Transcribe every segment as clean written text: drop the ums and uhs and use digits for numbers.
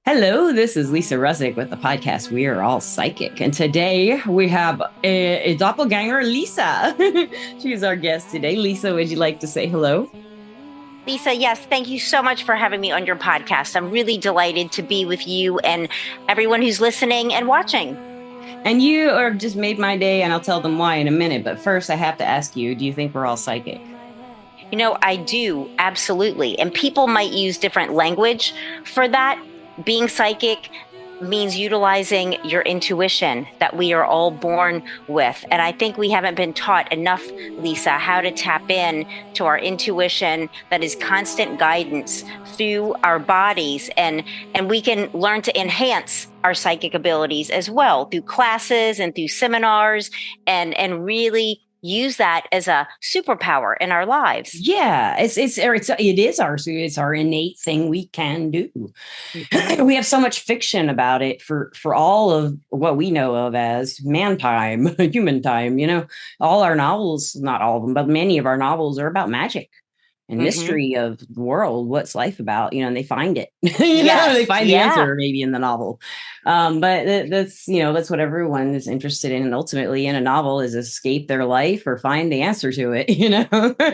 Hello, this is Lisa Ruzick with the podcast We Are All Psychic. And today we have a doppelganger, Lisa. She's our guest today. Lisa, would you like to say hello? Lisa, yes, thank you so much for having me on your podcast. I'm really delighted to be with you and everyone who's listening and watching. And you are just made my day, and I'll tell them why in a minute. But first, I have to ask you, do you think we're all psychic? I do, absolutely. And people might use different language for that. Being psychic means utilizing your intuition that we are all born with. And I think we haven't been taught enough, Lisa, how to tap in to our intuition that is constant guidance through our bodies. And we can learn to enhance our psychic abilities as well through classes and through seminars and really use that as a superpower in our lives. Yeah, it's our innate thing we can do. Mhm. We have so much fiction about it for all of what we know of as man time, human time. All our novels, not all of them, but many of our novels are about magic and Mhm. mystery of the world. What's life about? And they find it. They Yes. find the Yeah. answer maybe in the novel. But that's what everyone is interested in, and ultimately in a novel is escape their life or find the answer to it.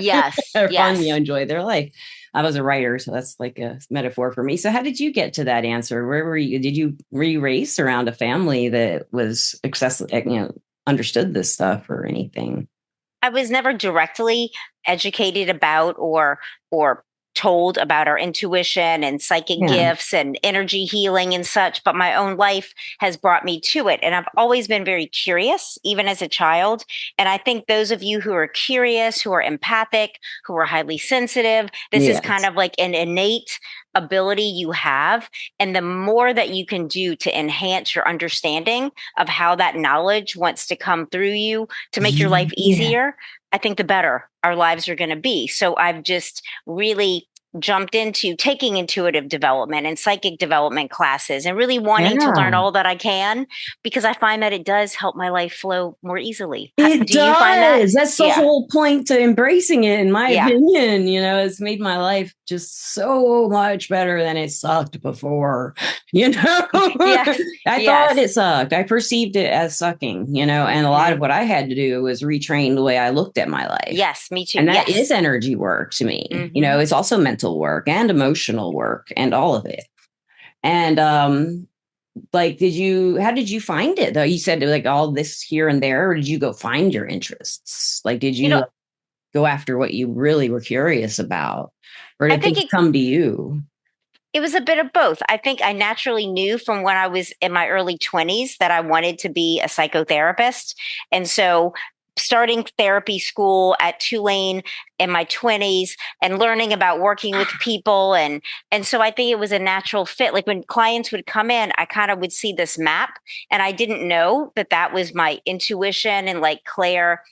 Yes. Or fun, Yes. enjoy their life. I was a writer, so that's like a metaphor for me. So how did you get to that answer? Where were you? Were you raised around a family that was accessible, understood this stuff or anything? I was never directly educated about or told about our intuition and psychic Yeah. gifts and energy healing and such, but my own life has brought me to it. And I've always been very curious, even as a child. And I think those of you who are curious, who are empathic, who are highly sensitive, this is kind Yes. of like an innate ability you have. And the more that you can do to enhance your understanding of how that knowledge wants to come through you to make your life Yeah. easier, I think the better our lives are going to be. So I've just really jumped into taking intuitive development and psychic development classes and really wanting to learn Yeah. all that I can because I find that it does help my life flow more easily. It Do you find that? does. That's the Yeah. whole point to embracing it, in my Yeah. opinion. It's made my life just so much better than it sucked before. Yes. I thought Yes. it sucked. I perceived it as sucking, and a lot of Hmm. what I had to do was retrain the way I looked at my life. Yes. Me too. And that is Yes. energy work to me. Hmm. It's also mental work and emotional work and all of it. And like how did you find it though? You said like all this here and there, or did you go find your interests? Like did You you know, like, go after what you really were curious about, or I did think things come to you? it was a bit of both. I think I naturally knew from when I was in my early 20s that I wanted to be a psychotherapist. And so starting therapy school at Tulane in my 20s and learning about working with people and so I think it was a natural fit. Like when clients would come in, I kind of would see this map and I didn't know that that was my intuition and like Claire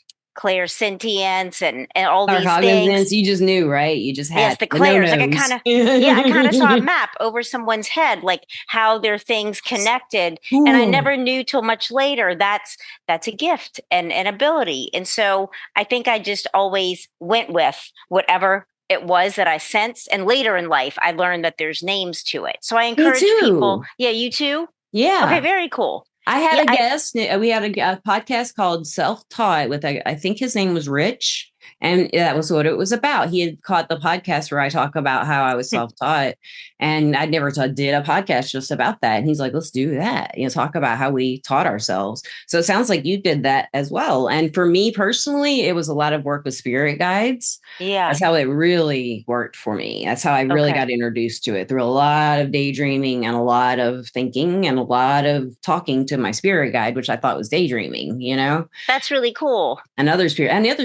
sentience and all Our these things. cognizance, you just knew, right? You just Yes, had the the no clairs. Like nos. I kind of saw a map over someone's head, like how their things connected. And I Ooh. never knew till much later that's a gift and an ability. And so I think I just always went with whatever it was that I sensed. And later in life, I learned that there's names to it. So I Me encourage people. too. Yeah, you too. Okay, Yeah. very cool. I had Yeah, a guest. We had a podcast called Self Taught with I think his name was Rich, and that was what it was about. He had caught the podcast where I talk about how I was self taught, and I'd never did a podcast just about that. And he's like, "Let's do that. Talk about how we taught ourselves." So it sounds like you did that as well. And for me personally, it was a lot of work with spirit guides. yeah. That's how it really worked for me. That's how I really Okay. got introduced to it, through a lot of daydreaming and a lot of thinking and a lot of talking to my spirit guide, which I thought was daydreaming, That's really cool. and the other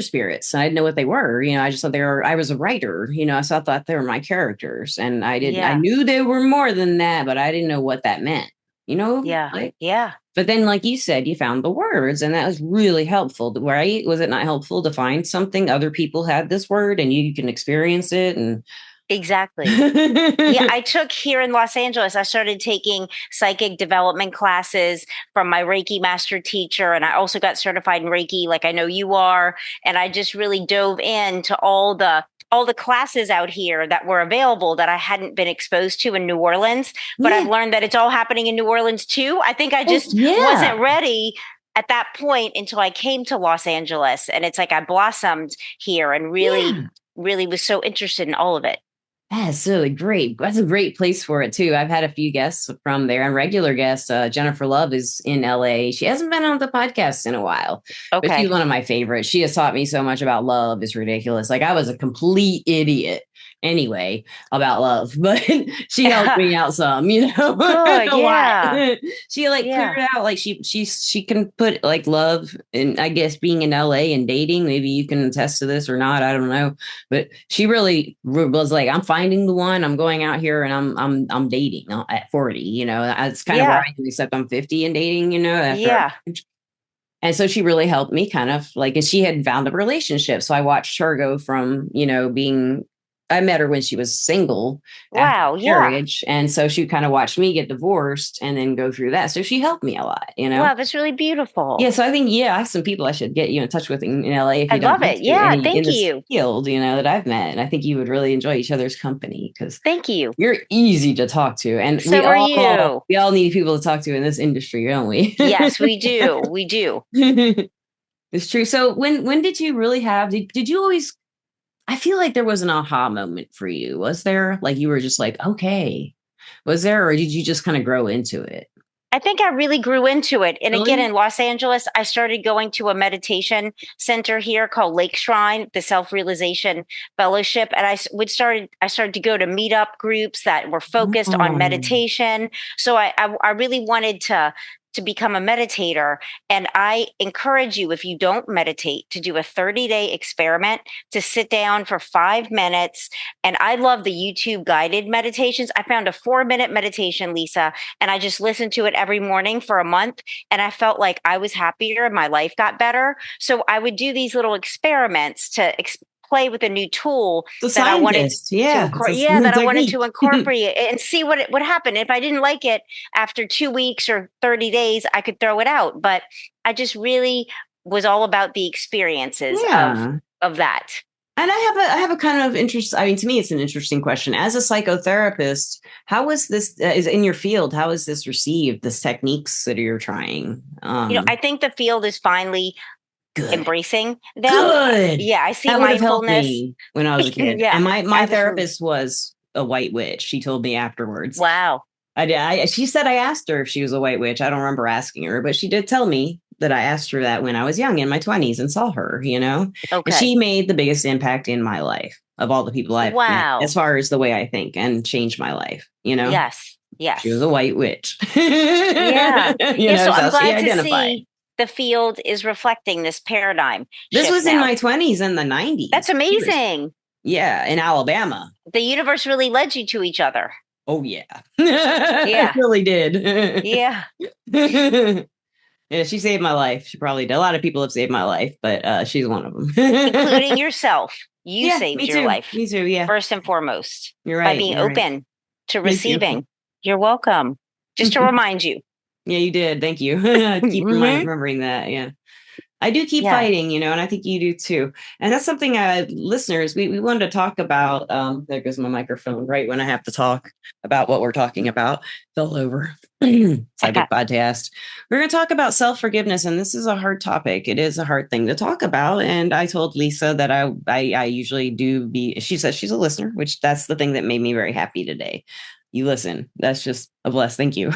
spirits. I didn't know what they were. I just thought I was a writer, so I thought they were my characters. And I Yeah. knew they were more than that, but I didn't know what that meant, Yeah. like, Yeah. but then, like you said, you found the words, and that was really helpful, right? Was it not helpful to find something other people had this word and you can experience it? And Exactly. Yeah, I took here in Los Angeles, I started taking psychic development classes from my Reiki master teacher. And I also got certified in Reiki, like I know you are. And I just really dove into all the all the classes out here that were available that I hadn't been exposed to in New Orleans, but I've Yeah. learned that it's all happening in New Orleans too. I think I Oh, just yeah. wasn't ready at that point until I came to Los Angeles. And it's like I blossomed here and really, Yeah. really was so interested in all of it. That's really great. That's a great place for it too. I've had a few guests from there and regular guests. Jennifer Love is in LA. She hasn't been on the podcast in a while, but she's Okay. one of my favorites. She has taught me so much about love. It's ridiculous. Like I was a complete idiot anyway about love, but she helped me out some, Good. a lot. Yeah. She like cleared Yeah. out like she can put like love and I guess being in LA and dating. Maybe you can attest to this or not. I don't know, but she really was like, I'm finding the one. I'm going out here and I'm dating at 40. That's kind of where Yeah. I am, except I'm 50 and dating. After. Yeah. And so she really helped me kind of like, and she had found a relationship. So I watched her go from, being, I met her when she was single after Wow. Yeah. marriage. And so she kind of watched me get divorced and then go through that. So she helped me a lot. Wow. That's really beautiful. Yeah, so I think I have some people I should get you in touch with in LA if I you don't love mind it. to, Yeah. in Thank this you. field, that I've met. And I think you would really enjoy each other's company because Thank you. you're easy to talk to. And So are you. we all need people to talk to in this industry, don't we? Yes, we do. We do. It's true. So when did you really have did you always I feel like there was an aha moment for you. Was there? Like you were just like, okay. Was there, or did you just kind of grow into it? I think I really grew into it. And again, Really? in Los Angeles, I started going to a meditation center here called Lake Shrine, the Self Realization Fellowship. And I started to go to meetup groups that were focused on Oh. meditation. So I really wanted to become a meditator. And I encourage you, if you don't meditate, to do a 30-day experiment, to sit down for 5 minutes. And I love the YouTube guided meditations. I found a 4-minute meditation, Lisa, and I just listened to it every morning for a month. And I felt like I was happier and my life got better. So I would do these little experiments to play with a new tool The that I wanted scientist. Yeah. It's that I wanted technique. to incorporate and see what would happen. If I didn't like it after 2 weeks or 30 days, I could throw it out. But I just really was all about the experiences Yeah. of that. And I have a kind of interest. I mean, to me, it's an interesting question. As a psychotherapist, how is this is in your field? How is this received? This techniques that you're trying. I think the field is finally Good. embracing them. Good. Yeah, I see That would have helped mindfulness. me when I was a kid. Yeah, And my absolutely. therapist was a white witch. She told me afterwards. Wow. She said I asked her if she was a white witch. I don't remember asking her, but she did tell me that I asked her that when I was young in my 20s and saw her, And Okay. she made the biggest impact in my life of all the people I've Wow. met, as far as the way I think, and changed my life, Yes. Yes. She was a white witch. Yeah. So I'm glad to identified. see the field is reflecting this paradigm. This was in now. my 20s and the 90s. That's amazing. Yeah, in Alabama. The universe really led you to each other. Oh, yeah. Yeah. It really did. Yeah. Yeah, she saved my life. She probably did. A lot of people have saved my life, but she's one of them. Including yourself. You saved your too. life. Me too, yeah. First and foremost. You're right. By being you're open right. to receiving. You're welcome. Just to remind you. Yeah, you did. Thank you. Keep remembering that. Yeah. I do keep fighting, and I think you do too. And that's something listeners, we wanted to talk about. There goes my microphone right when I have to talk about what we're talking about. Fell over. Psychic podcast. We're going to talk about self-forgiveness. And this is a hard topic. It is a hard thing to talk about. And I told Lisa that I usually do she says she's a listener, which that's the thing that made me very happy today. You listen. That's just a bless. Thank you.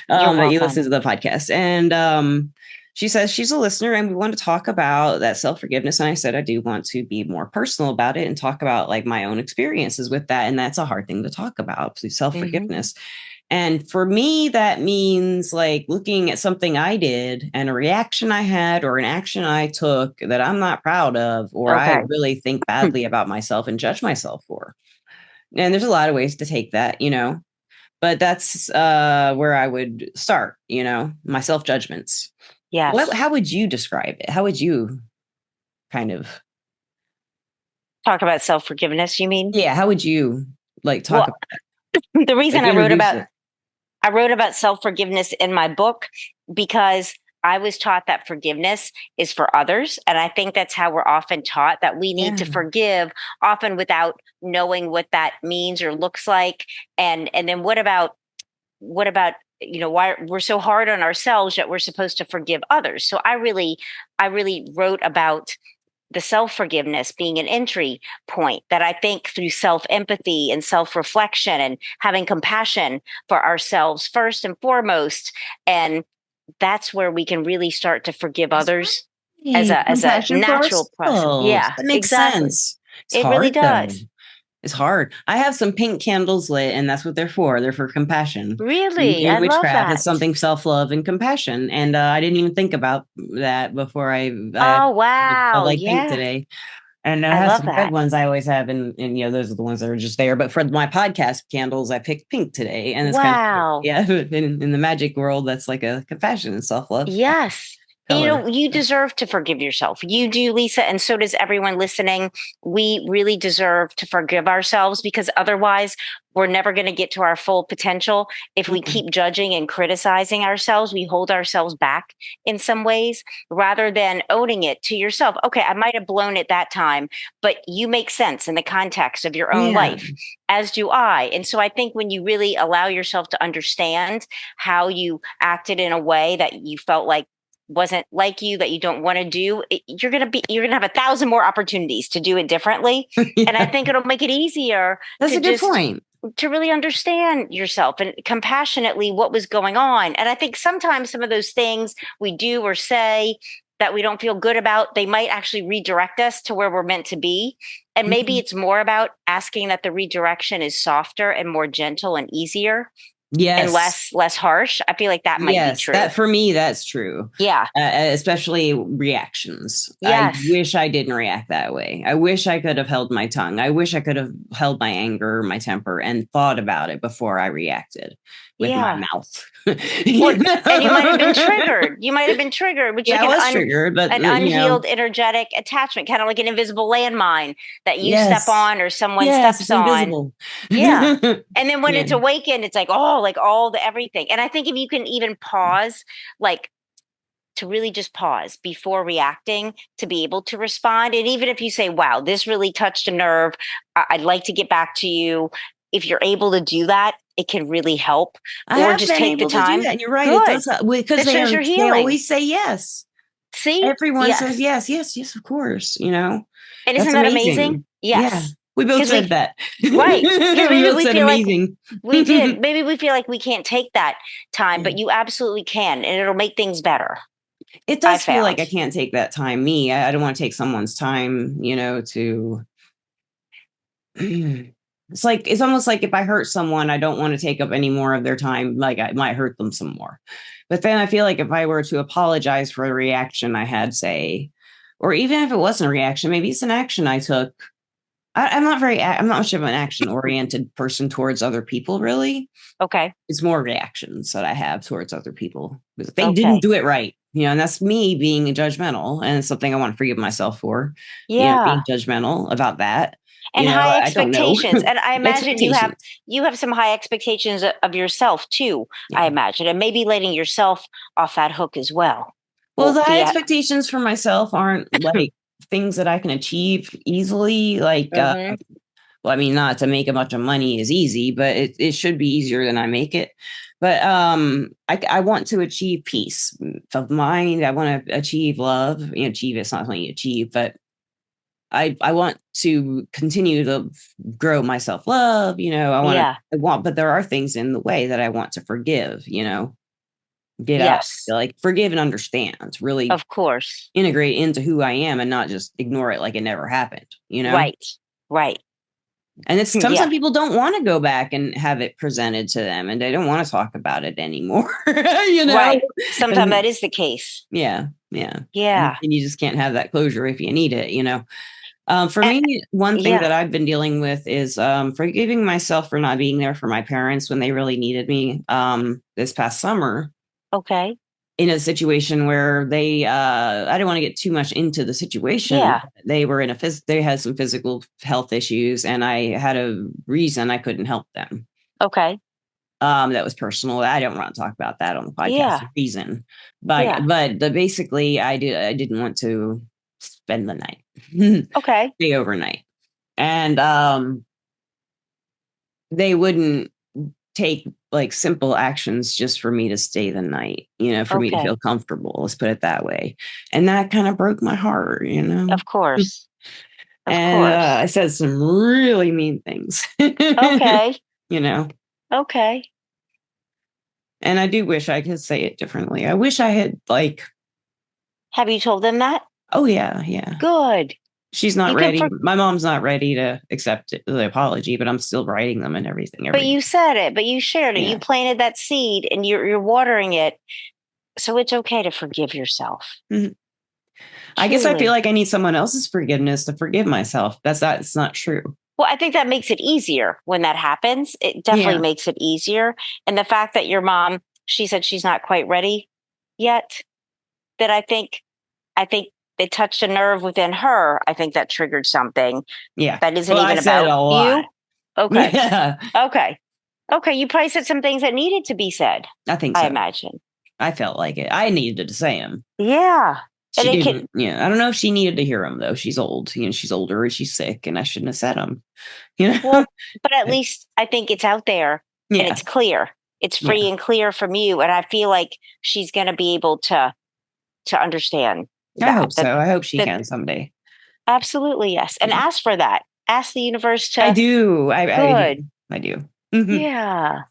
That you listen to the podcast. And she says she's a listener and we want to talk about that self-forgiveness. And I said, I do want to be more personal about it and talk about like my own experiences with that. And that's a hard thing to talk about, self-forgiveness. And for me, that means like looking at something I did and a reaction I had or an action I took that I'm not proud of, or I really think badly about myself and judge myself for. And there's a lot of ways to take that, but that's where I would start, my self-judgments. Yes. How would you describe it? How would you kind of talk about self-forgiveness, you mean? Yeah. How would you talk about it? The reason I wrote about self-forgiveness in my book, because I was taught that forgiveness is for others. And I think that's how we're often taught, that we need Yeah. to forgive, often without knowing what that means or looks like. And then what about why we're so hard on ourselves that we're supposed to forgive others? So I really wrote about the self forgiveness being an entry point, that I think through self empathy and self reflection and having compassion for ourselves first and foremost, and that's where we can really start to forgive That's others as right. a Compassion for natural process. ourselves. Yeah, That makes exactly. sense. It's It really hard though. does. It's hard. I have some pink candles lit, and that's what they're for. They're for compassion. Really, I In love witchcraft, it's that. something self-love and compassion. And I didn't even think about that before I Oh felt wow, like pink yeah, today. And I I have love some red that. ones I always have, and those are the ones that are just there. But for my podcast candles, I picked pink today, and it's kind of cool. Wow. Yeah. In the magic world, that's like a compassion and self-love Yes. And color. you deserve to forgive yourself. You do, Lisa, and so does everyone listening. We really deserve to forgive ourselves, because otherwise we're never going to get to our full potential. If we Mm-mm. keep judging and criticizing ourselves, we hold ourselves back in some ways rather than owning it to yourself. Okay, I might have blown it that time, but you make sense in the context of your own Yeah. life, as do I. And so I think when you really allow yourself to understand how you acted in a way that you felt like wasn't like you, that you don't want to do it, you're gonna have 1,000 more opportunities to do it differently. And I Yeah. think it'll make it easier That's to a good just point. to really understand yourself and compassionately what was going on. And I think sometimes some of those things we do or say that we don't feel good about, they might actually redirect us to where we're meant to be. And maybe Mhm. it's more about asking that the redirection is softer and more gentle and easier and Yes. less harsh. I feel like that might be Yes, that true. for me, that's true. Yeah. Especially reactions. I Yes. wish I didn't react that way. I wish I could have held my tongue. I wish I could have held my anger, my temper, and thought about it before I reacted with my Yeah. mouth. Well, You and you might have been know? triggered. You might have been triggered, which is Yeah, like I was triggered, but an unhealed energetic attachment, kind of like an invisible landmine that you step yes, on or someone yes, it's steps on. invisible. Yeah. And then when Yeah. it's awakened, it's like, oh, like all the everything. And I think if you can even pause, like to really just pause before reacting, to be able to respond. And even if you say, wow, this really touched a nerve, I'd like to get back to you. If you're able to do that, it can really help. I Or have just been take the able to do time. that. And you're right. It Good. does because That shows you're they healing. always say yes. See? Everyone says Yes. yes, yes, yes, of course. And That's isn't that amazing? amazing. Yeah. Yes. We both Because said that. right. Because We maybe both we said feel like amazing. we did. Maybe we feel like we can't take that time, Yeah. but you absolutely can. And it'll make things better. It I does feel like found. I can't take that time. I don't want to take someone's time, to it's almost like if I hurt someone, I don't want to take up any more of their time. Like I might hurt them some more. But then I feel like if I were to apologize for a reaction I had, say, or even if it wasn't a reaction, maybe it's an action I took. I'm not much of an action oriented person towards other people, really. Okay. It's more reactions that I have towards other people. They didn't Okay. do it right, and that's me being judgmental, and it's something I want to forgive myself for, being Yeah. judgmental about that. And high I don't know. expectations. And I imagine Expectations. you have some high expectations of yourself too, I Yeah. imagine. And maybe letting yourself off that hook as well Well, will the high be a expectations for myself aren't like things that I can achieve easily. Like, mm-hmm. well, I mean, not to make a bunch of money is easy, but it should be easier than I make it. But I want to achieve peace of mind. I want to achieve love. Achieve it's not something you achieve, but I want to continue to grow my self love. Yeah. But there are things in the way that I want to forgive. Get out, Yes. like forgive and understand. Really Of course. integrate into who I am and not just ignore it like it never happened. Right. Right. And it's Yeah. some people don't want to go back and have it presented to them and they don't want to talk about it anymore. Right. Sometimes And that is the case. yeah, yeah. Yeah. And you just can't have that closure if you need it. For And, me, one thing yeah. that I've been dealing with is forgiving myself for not being there for my parents when they really needed me this past summer. Okay. In a situation where they I don't want to get too much into the situation. Yeah. They were they had some physical health issues and I had a reason I couldn't help them. Okay. That was personal. I don't want to talk about that on the podcast Yeah. reason. Yeah. But basically I didn't want to spend the night. Okay. Stay overnight. And they wouldn't take like simple actions just for me to stay the night, for me to Okay. feel comfortable. Let's put it that way. And that kind of broke my heart, Of course. Of And course. I said some really mean things, Okay. you know. Okay. And I do wish I could say it differently. I wish I had Have you told them that? oh yeah. Good. She's not You can, ready. My mom's not ready to accept the apology, but I'm still writing them and everything. but you said it, but you shared it. Yeah. You planted that seed and you're watering it. So it's okay to forgive yourself. Mm-hmm. I guess I feel like I need someone else's forgiveness to forgive myself. It's not true. Well, I think that makes it easier when that happens. It definitely makes it easier. And the fact that your mom, she said she's not quite ready yet, that I think it touched a nerve within her. I think that triggered something. Yeah. That isn't even about you. Okay. Yeah. Okay. Okay. You probably said some things that needed to be said. I think so. I imagine. I felt like it. I needed to say them. Yeah. She didn't. I don't know if she needed to hear them though. She's old. She's older and she's sick, and I shouldn't have said them. Well, but at least I think it's out there and it's clear. It's free and clear from you, and I feel like she's going to be able to understand. I hope so. I hope she can someday. Absolutely, yes. And ask for that. Ask the universe to. I do. I do. Mm-hmm. Yeah.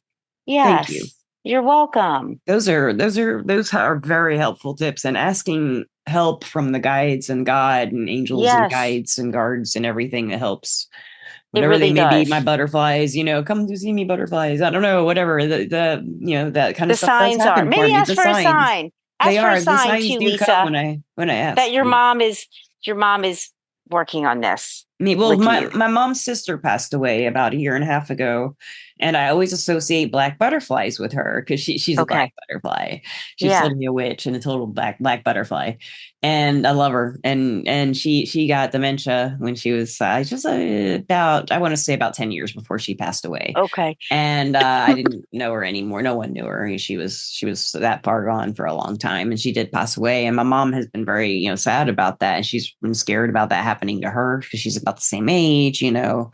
Yes. Thank you. You're welcome. Those are very helpful tips, and asking help from the guides and God and angels and guides and guards and everything that helps. Whatever they may be, my butterflies, come to see me, butterflies. I don't know, whatever the that kind of stuff. The signs are. Maybe ask for a sign. Ask for a sign too, Lisa. When I ask that your mom is working on this. Well, my mom's sister passed away about 1.5 years ago, and I always associate black butterflies with her because she's a black butterfly. She's totally a witch and a total black butterfly, and I love her. And she got dementia when she was just about, I want to say, about 10 years before she passed away. Okay, and I didn't know her anymore. No one knew her. She was that far gone for a long time, and she did pass away. And my mom has been very sad about that, and she's been scared about that happening to her because she's about the same age. I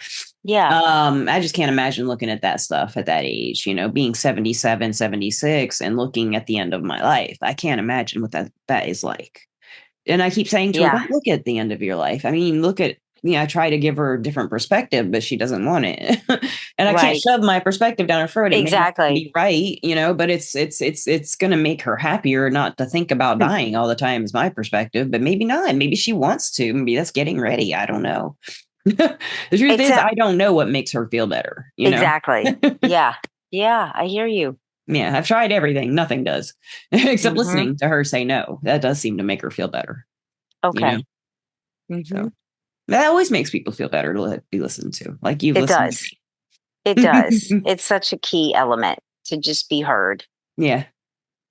just can't imagine looking at that stuff at that age, being 77, 76 and looking at the end of my life. I can't imagine what that is like. And I keep saying to her, don't look at the end of your life. I mean, look at, I try to give her a different perspective, but she doesn't want it. And I can't shove my perspective down her throat. Exactly. Be right. But it's going to make her happier not to think about dying all the time is my perspective, but maybe not. Maybe she wants to. Maybe that's getting ready. I don't know. The truth is, I don't know what makes her feel better. Exactly. Yeah. I hear you. Yeah, I've tried everything. Nothing does, except listening to her say no. That does seem to make her feel better. Okay. So that always makes people feel better to be listened to. Like you've listened to me. It does. It's such a key element to just be heard. Yeah,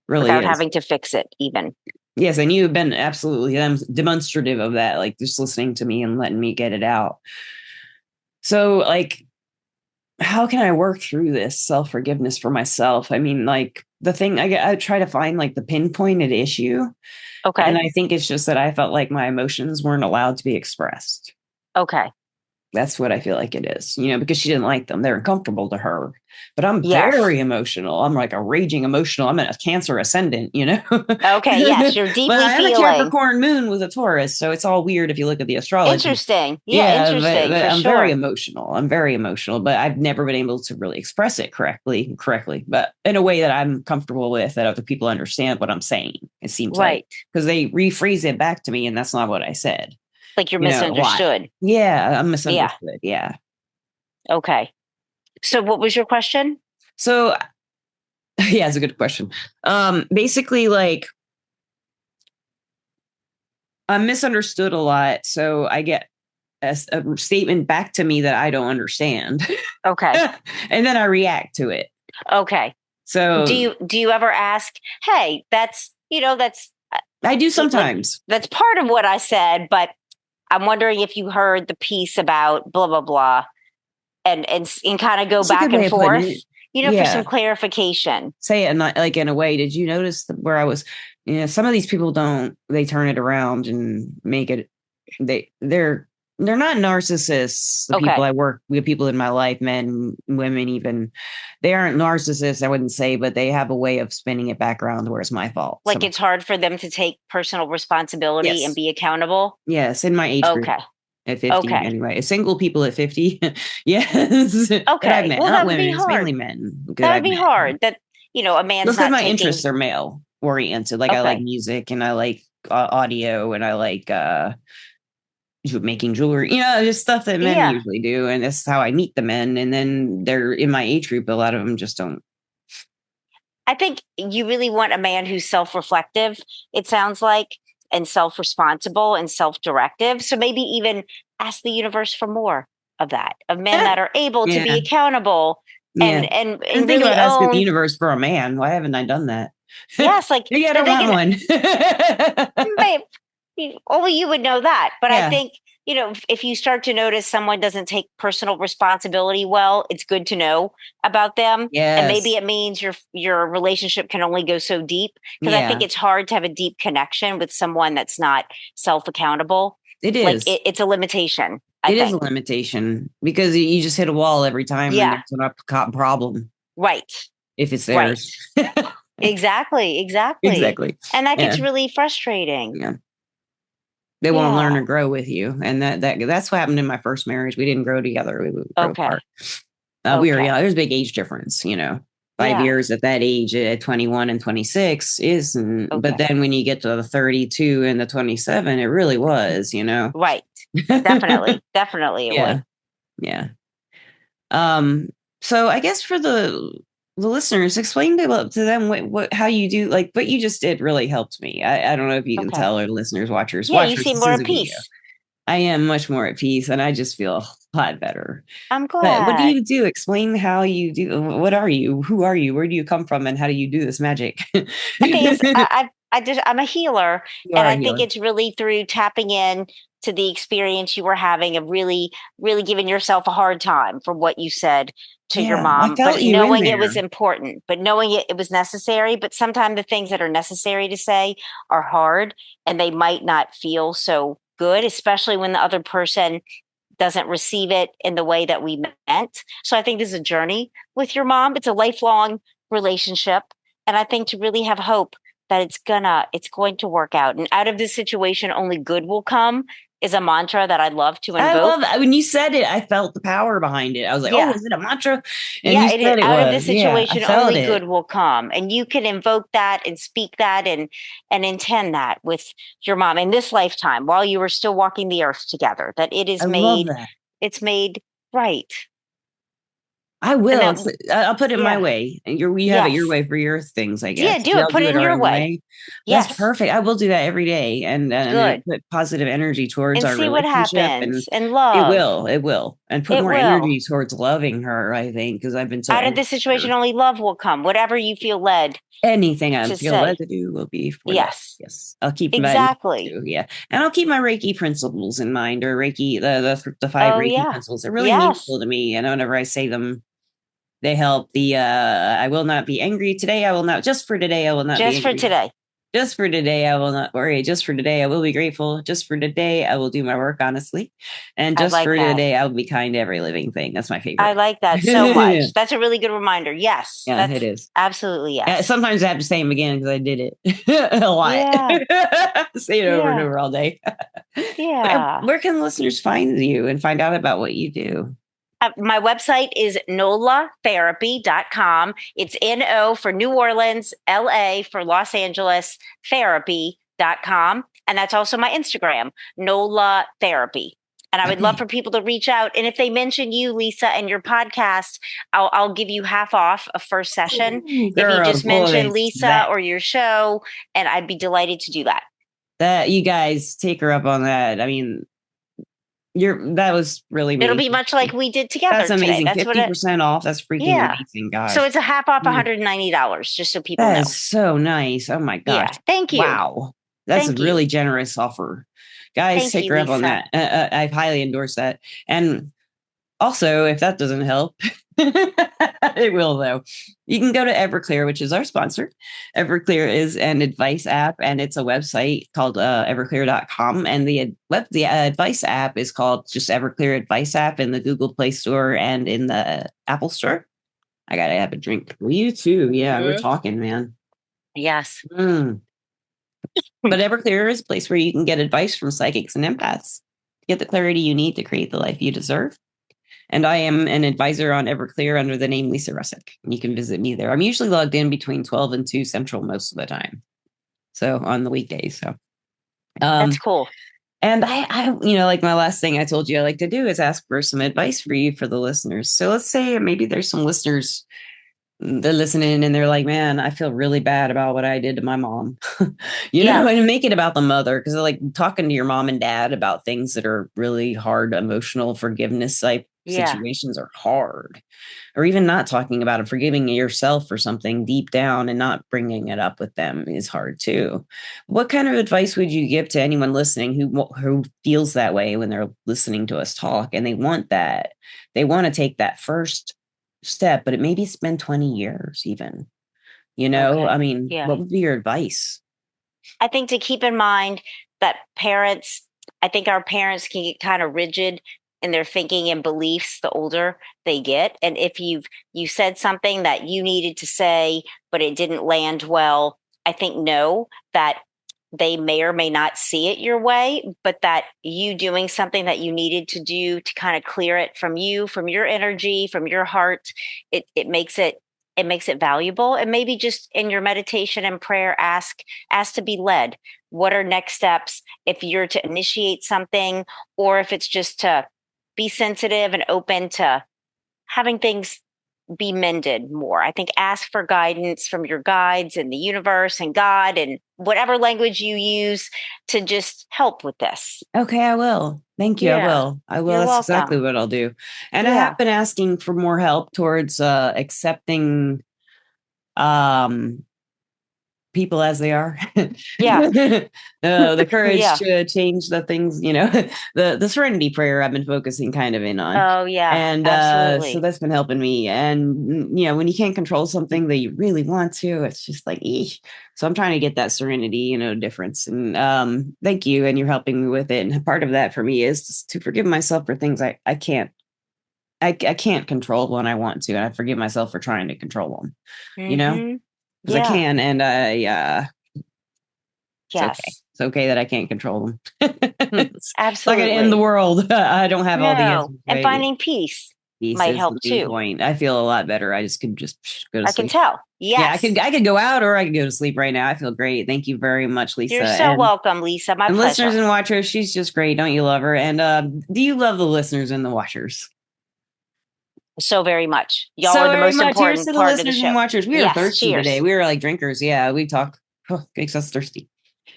really, without having to fix it, even. Yes, and you've been absolutely demonstrative of that, like just listening to me and letting me get it out. So, how can I work through this self-forgiveness for myself? I mean, the thing, I try to find the pinpointed issue. Okay. And I think it's just that I felt like my emotions weren't allowed to be expressed. Okay. That's what I feel like it is, because she didn't like them. They're uncomfortable to her. But I'm very emotional. I'm like a raging emotional. I'm in a Cancer ascendant, Okay, yes, you're deeply but I'm feeling. a Capricorn moon with a Taurus, so it's all weird if you look at the astrology. Interesting. Yeah, interesting. But I'm very emotional. But I've never been able to really express it correctly, but in a way that I'm comfortable with, that other people understand what I'm saying. It seems like, because they rephrase it back to me, and that's not what I said. Like you're misunderstood. I'm misunderstood. Yeah. Okay. So what was your question? So, it's a good question. Basically, I'm misunderstood a lot. So I get a statement back to me that I don't understand. Okay. And then I react to it. Okay. So do you ever ask, hey, that's I do sometimes. That's part of what I said, but I'm wondering if you heard the piece about blah, blah, blah, and kind of go back and forth. for some Yeah. clarification. Say it not like in a way. Did you notice where I was? Some of these people don't. They turn it around and make it. They're not narcissists. The people Okay. I work with, people in my life, men, women, even they aren't narcissists. I wouldn't say, but they have a way of spinning it back around to where it's my fault. Like it's hard for them to take personal responsibility and Yes, be accountable. yes, in my age group. Okay. At 50 Okay. anyway, single people at 50. Yes, that I've Okay. met, Well, not that would be women, it's mainly hard. men that That would I've be met. hard. That, a man's Because not my taking. interests are male oriented. Like I like Okay. music and I like audio and I like making jewelry, just stuff that men Yeah. usually do. And that's how I meet the men. And then they're in my age group. A lot of them just don't. I think you really want a man who's self-reflective, it sounds like, and self-responsible and self-directive. So maybe even ask the universe for more of that, of men that are able to be Yeah. accountable Yeah. and Think really about asking the own. universe for a man. Why haven't I done that? Yes, like Maybe I that don't they want one. can. Only you would know that. But I Yeah. think, if you start to notice someone doesn't take personal responsibility well, it's good to know about them. And maybe Yes. it means your relationship can only go so deep. Because I think Yeah. it's hard to have a deep connection with someone that's not self-accountable. It Like is. it's a limitation, I It is a think. limitation because you just hit a wall every time and Yeah. there's a problem Right. if it's Right. theirs. Exactly. Exactly. Exactly. And that Yeah. gets really frustrating. Yeah. They won't learn Yeah. to grow with you. And that's what happened in my first marriage. We didn't grow together. We grew Okay. apart. We were Okay. young. There's a big age difference, 5 Yeah. years at that age at 21 and 26 is, but Okay. then when you get to the 32 and the 27, it really was. Right. Definitely. Definitely it Yeah. would. Yeah. So I guess for the listeners, explain to them what how you do, like what you just did really helped me. I don't know if you can Okay. tell our listeners, watchers, Yeah, you seem this more is at a video. peace. I am much more at peace and I just feel a lot better. I'm But what do glad. you do? Explain how you do. What are you? Who are you? Where do you come from? And how do you do this magic? I think it's I'm a healer, You and are a I think healer. it's really through tapping in to the experience you were having of really, really giving yourself a hard time for what you said to your Yeah, I mom, felt but you in knowing it there. was important, but knowing it was necessary. But sometimes the things that are necessary to say are hard, and they might not feel so good, especially when the other person doesn't receive it in the way that we meant. So I think this is a journey with your mom. It's a lifelong relationship. And I think to really have hope that it's going to work out. And out of this situation, only good will come is a mantra that I love to I invoke. love that. When you said it, I felt the power behind it. I was like, oh, Yeah. is it a mantra? And Yeah, you it is. said it Out of this was. Yeah, I situation, felt only it. good will come. And you can invoke that and speak that and intend that with your mom in this lifetime while you were still walking the earth together, that it I is love made, that. it's made right. I And will. that, I'll put it my yeah, way. You have it your yes. way for your things, I Yeah, guess. do We it. all Put do it it in our your own way. way. That's Yes. perfect. I will do that every day, and it'll Good. put positive energy towards And our see what relationship, and happens. And it love. will. It will, and put It more will. energy towards loving her. I think because I've been so Out of angry. this situation, only love will come. Whatever you feel led Anything I to feel led say. to do will be for that. Yes. Yes, I'll keep that in mind Exactly. too. Yeah, and I'll keep my Reiki principles in mind, or Reiki, the five Oh, Reiki yeah. principles. They're really Yes. meaningful to me, and whenever I say them, they help. I will not be angry today. I will not. Just for today, I will not be Just for angry. today. Just for today, I will not worry. Just for today, I will be grateful. Just for today, I will do my work honestly. And I just like for that. today, I will be kind to every living thing. That's my I favorite. like that so much. That's a really good reminder. Yes. Yeah, it That's is. absolutely yes. Sometimes I have to say them again because I did it a lot. Yeah. Say it over and Yeah. over all day. Yeah. Where can listeners find you and find out about what you do? My website is nolatherapy.com. It's NO for New Orleans, LA for Los Angeles, therapy.com. And that's also my Instagram, Nola Therapy. And I would love for people to reach out. And if they mention you, Lisa, and your podcast, I'll give you half off a first session. Ooh, If you girl, just mention Lisa that. or your show, and I'd be delighted to do that. That you guys take her up on that. I mean, that was really amazing. It'll be much like we did together. That's amazing. Today. That's 50% off. That's freaking amazing, gosh. So it's a half off $190, just so people know. That is so nice. Oh my gosh. Yeah. Thank you. Wow. That's a really generous offer. Guys, take her up on that. I highly endorse that. And Also, if that doesn't help, it will though. You can go to Everclear, which is our sponsor. Everclear is an advice app, and it's a website called everclear.com. And the advice app is called just Everclear Advice App in the Google Play Store and in the Apple Store. I gotta have a drink. Well, you too. Yeah, we're talking, man. Yes. But Everclear is a place where you can get advice from psychics and empaths to get the clarity you need to create the life you deserve. And I am an advisor on Everclear under the name Lisa Russick. You can visit me there. I'm usually logged in between 12 and 2 Central most of the time. So on the weekdays. So That's cool. And I, like my last thing I told you I like to do is ask for some advice for you for the listeners. So let's say maybe there's some listeners they're listening and they're like, man, I feel really bad about what I did to my mom, and make it about the mother. Cause like talking to your mom and dad about things that are really hard, emotional forgiveness type situations are hard, or even not talking about it, forgiving yourself for something deep down and not bringing it up with them is hard too. What kind of advice would you give to anyone listening who feels that way when they're listening to us talk and they want to take that first step, but it maybe spend 20 years even, I mean, what would be your advice? I think to keep in mind that I think our parents can get kind of rigid in their thinking and beliefs the older they get. And if you said something that you needed to say, but it didn't land well, I think know that they may or may not see it your way, but that you doing something that you needed to do to kind of clear it from you, from your energy, from your heart, it makes it valuable. And maybe just in your meditation and prayer, ask to be led. What are next steps if you're to initiate something, or if it's just to be sensitive and open to having things be mended more. I think ask for guidance from your guides and the universe and God and whatever language you use to just help with this. Okay, I will. Thank you. Yeah. I will. You're That's welcome. exactly what I'll do. And I have been asking for more help towards accepting people as they are. The courage to change the things, the serenity prayer I've been focusing kind of in on. Oh yeah. And absolutely. So that's been helping me. And when you can't control something that you really want to, it's just like eesh. So I'm trying to get that serenity, difference. And thank you. And you're helping me with it. And part of that for me is to forgive myself for things I can't control when I want to. And I forgive myself for trying to control them. Because I can, and it's okay. It's okay that I can't control them. It's absolutely. Like in the world, I don't have all the answers. Right? And finding peace might help too. Point. I feel a lot better. I just could go to sleep. I can tell. Yes. Yeah, I could go out or I could go to sleep right now. I feel great. Thank you very much, Lisa. You're so welcome, Lisa. My pleasure. Listeners and watchers, she's just great. Don't you love her? And do you love the listeners and the watchers? So very much. Y'all are the most important to the part listeners of the show. And watchers. We are thirsty today. We were like drinkers. Yeah, we talk. Oh, makes us thirsty.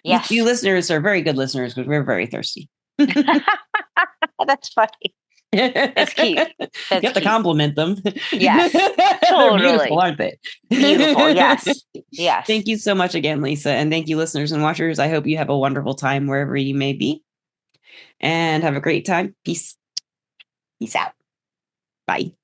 Yes. You listeners are very good listeners because we're very thirsty. That's funny. That's cute. You have to compliment them. Yes. Totally. They're beautiful, aren't they? Beautiful. Yes. Yes. Thank you so much again, Lisa. And thank you, listeners and watchers. I hope you have a wonderful time wherever you may be. And have a great time. Peace. Peace out. Bye.